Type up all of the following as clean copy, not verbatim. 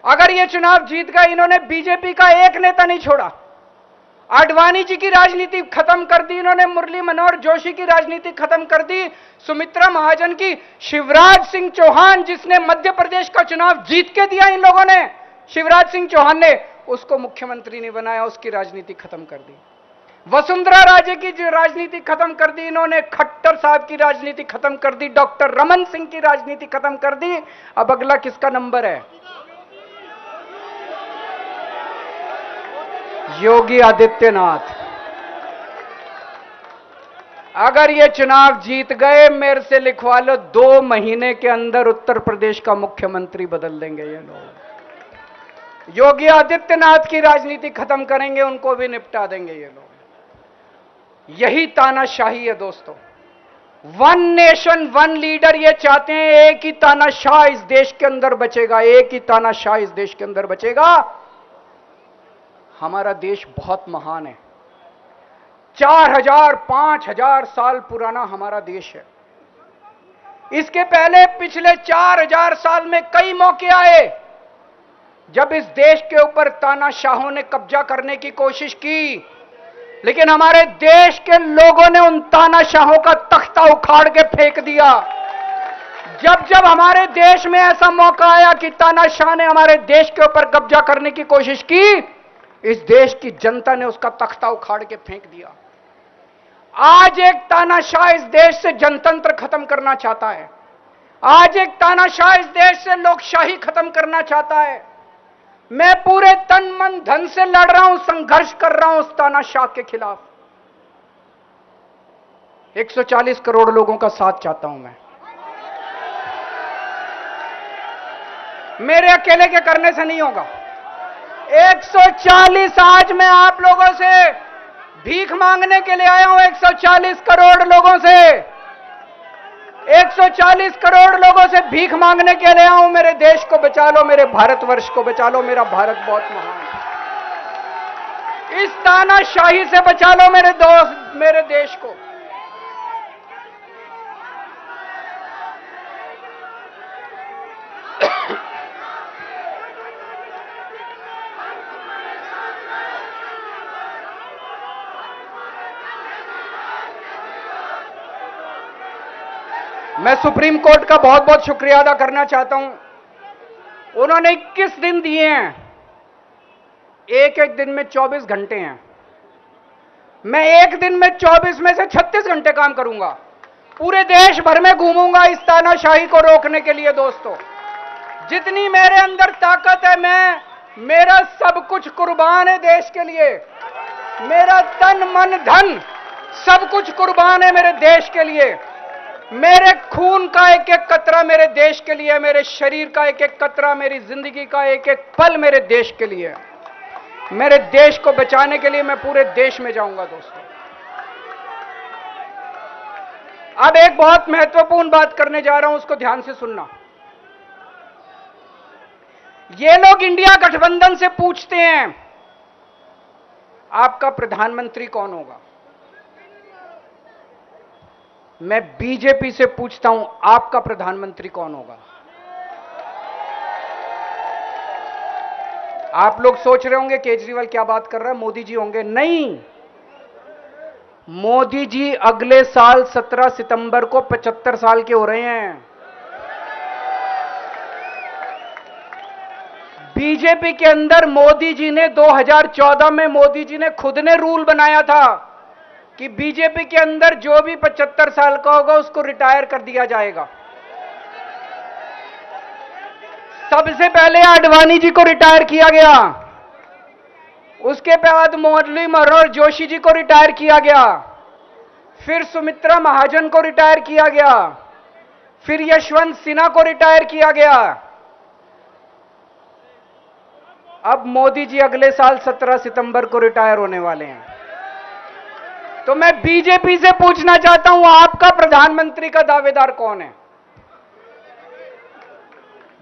अगर ये चुनाव जीत गए, इन्होंने बीजेपी का एक नेता नहीं छोड़ा। आडवाणी जी की राजनीति खत्म कर दी इन्होंने, मुरली मनोहर जोशी की राजनीति खत्म कर दी, सुमित्रा महाजन की, शिवराज सिंह चौहान जिसने मध्य प्रदेश का चुनाव जीत के दिया इन लोगों ने, शिवराज सिंह चौहान ने उसको मुख्यमंत्री नहीं बनाया, उसकी राजनीति खत्म कर दी। वसुंधरा राजे की जो राजनीति खत्म कर दी इन्होंने, खट्टर साहब की राजनीति खत्म कर दी, डॉक्टर रमन सिंह की राजनीति खत्म कर दी। अब अगला किसका नंबर है? योगी आदित्यनाथ। अगर ये चुनाव जीत गए, मेरे से लिखवा लो, 2 महीने के अंदर उत्तर प्रदेश का मुख्यमंत्री बदल देंगे ये लोग। योगी आदित्यनाथ की राजनीति खत्म करेंगे, उनको भी निपटा देंगे ये लोग। यही तानाशाही है दोस्तों। 1 नेशन 1 लीडर ये चाहते हैं, एक ही तानाशाह इस देश के अंदर बचेगा, एक ही तानाशाह इस देश के अंदर बचेगा। हमारा देश बहुत महान है, 4000 5000 साल पुराना हमारा देश है। इसके पहले पिछले 4000 साल में कई मौके आए जब इस देश के ऊपर तानाशाहों ने कब्जा करने की कोशिश की, लेकिन हमारे देश के लोगों ने उन तानाशाहों का तख्ता उखाड़ के फेंक दिया। जब जब हमारे देश में ऐसा मौका आया कि तानाशाह ने हमारे देश के ऊपर कब्जा करने की कोशिश की, इस देश की जनता ने उसका तख्ता उखाड़ के फेंक दिया। आज एक तानाशाह इस देश से जनतंत्र खत्म करना चाहता है, आज एक तानाशाह इस देश से लोकशाही खत्म करना चाहता है। मैं पूरे तन मन धन से लड़ रहा हूं, संघर्ष कर रहा हूं उस तानाशाह के खिलाफ। 140 करोड़ लोगों का साथ चाहता हूं मैं। मेरे अकेले के करने से नहीं होगा। 140 आज मैं आप लोगों से भीख मांगने के लिए आया हूं, 140 करोड़ लोगों से, 140 करोड़ लोगों से भीख मांगने के लिए आया हूं। मेरे देश को बचा लो, मेरे भारतवर्ष को बचा लो, मेरा भारत बहुत महान है। इस तानाशाही से बचा लो मेरे दोस्त, मेरे देश को। मैं सुप्रीम कोर्ट का बहुत बहुत शुक्रिया अदा करना चाहता हूं। उन्होंने 21 दिन दिए हैं, एक एक दिन में 24 घंटे हैं। मैं एक दिन में 24 में से 36 घंटे काम करूंगा, पूरे देश भर में घूमूंगा इस तानाशाही को रोकने के लिए। दोस्तों, जितनी मेरे अंदर ताकत है, मेरा सब कुछ कुर्बान है देश के लिए। मेरा तन मन धन सब कुछ कुर्बान है मेरे देश के लिए। मेरे खून का एक एक कतरा मेरे देश के लिए, मेरे शरीर का एक एक कतरा, मेरी जिंदगी का एक एक पल मेरे देश के लिए। मेरे देश को बचाने के लिए मैं पूरे देश में जाऊंगा। दोस्तों, अब एक बहुत महत्वपूर्ण बात करने जा रहा हूं, उसको ध्यान से सुनना। ये लोग इंडिया गठबंधन से पूछते हैं आपका प्रधानमंत्री कौन होगा। मैं बीजेपी से पूछता हूं आपका प्रधानमंत्री कौन होगा। आप लोग सोच रहे होंगे केजरीवाल क्या बात कर रहा है, मोदी जी होंगे। नहीं, मोदी जी अगले साल 17 सितंबर को 75 साल के हो रहे हैं। बीजेपी के अंदर मोदी जी ने 2014 में मोदी जी ने खुद ने रूल बनाया था कि बीजेपी के अंदर जो भी 75 साल का होगा उसको रिटायर कर दिया जाएगा। सबसे पहले आडवाणी जी को रिटायर किया गया, उसके बाद मुरली मनोहर जोशी जी को रिटायर किया गया, फिर सुमित्रा महाजन को रिटायर किया गया, फिर यशवंत सिन्हा को रिटायर किया गया। अब मोदी जी अगले साल 17 सितंबर को रिटायर होने वाले हैं। तो मैं बीजेपी से पूछना चाहता हूं आपका प्रधानमंत्री का दावेदार कौन है।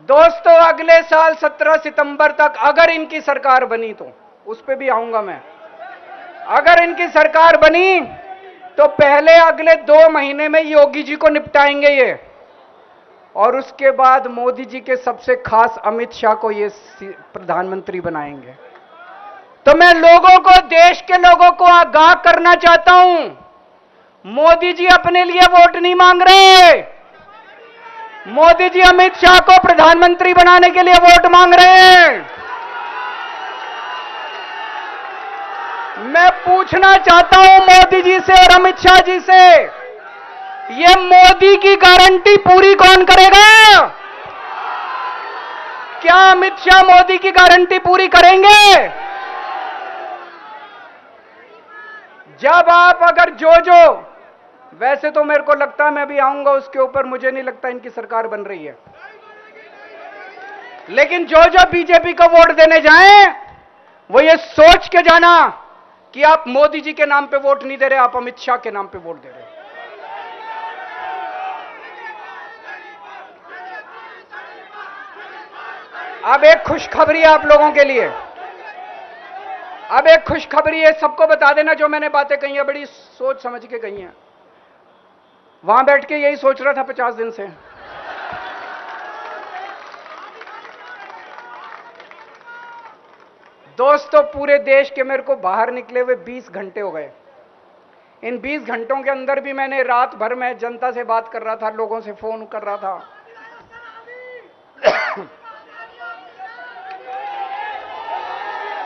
दोस्तों, अगले साल 17 सितंबर तक अगर इनकी सरकार बनी, तो उस पे भी आऊंगा मैं। अगर इनकी सरकार बनी तो पहले अगले 2 महीने में योगी जी को निपटाएंगे ये, और उसके बाद मोदी जी के सबसे खास अमित शाह को ये प्रधानमंत्री बनाएंगे। तो मैं लोगों को, देश के लोगों को आगाह करना चाहता हूं, मोदी जी अपने लिए वोट नहीं मांग रहे। मोदी जी अमित शाह को प्रधानमंत्री बनाने के लिए वोट मांग रहे हैं। मैं पूछना चाहता हूं मोदी जी से और अमित शाह जी से, ये मोदी की गारंटी पूरी कौन करेगा? क्या अमित शाह मोदी की गारंटी पूरी करेंगे? जब आप अगर जो वैसे तो मेरे को लगता है, मैं अभी आऊंगा उसके ऊपर, मुझे नहीं लगता इनकी सरकार बन रही है, लेकिन जो बीजेपी को वोट देने जाएं वो ये सोच के जाना कि आप मोदी जी के नाम पे वोट नहीं दे रहे, आप अमित शाह के नाम पे वोट दे रहे हैं। अब एक खुशखबरी है आप लोगों के लिए, अब एक खुशखबरी है, सबको बता देना जो मैंने बातें कही हैं, बड़ी सोच समझ के कही हैं। वहां बैठ के यही सोच रहा था 50 दिन से। दोस्तों, पूरे देश के मेरे को बाहर निकले हुए 20 घंटे हो गए। इन 20 घंटों के अंदर भी मैंने रात भर में जनता से बात कर रहा था, लोगों से फोन कर रहा था,